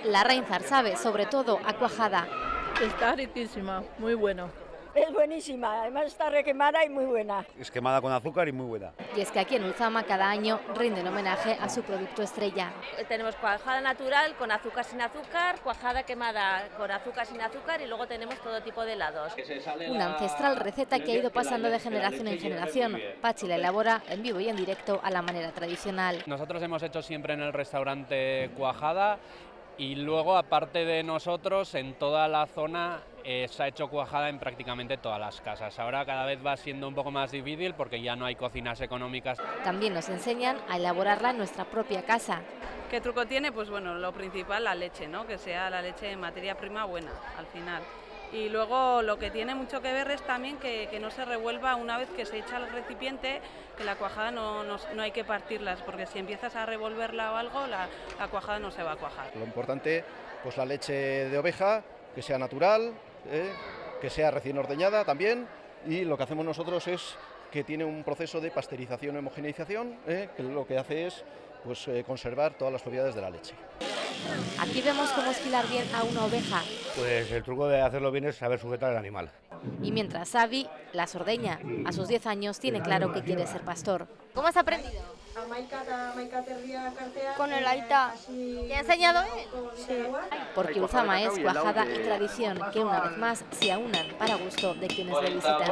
Larra Inzarzabal, sobre todo a cuajada. Está riquísima, muy bueno. Es buenísima, además está requemada y muy buena. Es quemada con azúcar y muy buena. Y es que aquí en Ulzama cada año rinden homenaje a su producto estrella. Tenemos cuajada natural con azúcar sin azúcar, cuajada quemada con azúcar sin azúcar y luego tenemos todo tipo de helados. Una ancestral receta que ha ido pasando de generación en generación. Pachi la elabora en vivo y en directo a la manera tradicional. Nosotros hemos hecho siempre en el restaurante cuajada y luego, aparte de nosotros, en toda la zona se ha hecho cuajada en prácticamente todas las casas. Ahora cada vez va siendo un poco más difícil porque ya no hay cocinas económicas. También nos enseñan a elaborarla en nuestra propia casa. ¿Qué truco tiene? Pues bueno, lo principal, la leche, ¿no? Que sea la leche de materia prima buena al final. Y luego lo que tiene mucho que ver es también que no se revuelva una vez que se echa al recipiente, que la cuajada no hay que partirlas, porque si empiezas a revolverla o algo, la cuajada no se va a cuajar. Lo importante, pues la leche de oveja, que sea natural, que sea recién ordeñada también, y lo que hacemos nosotros es que tiene un proceso de pasteurización o homogeneización, que lo que hace es pues, conservar todas las propiedades de la leche. Aquí vemos cómo esquilar bien a una oveja. Pues el truco de hacerlo bien es saber sujetar al animal. Y mientras Xavi las ordeña. A sus 10 años tiene claro que quiere ser pastor. ¿Cómo has aprendido? Con el aita. ¿Te ha enseñado él? Sí. Porque Ulzama es cuajada y tradición que una vez más se aunan para gusto de quienes le visitan.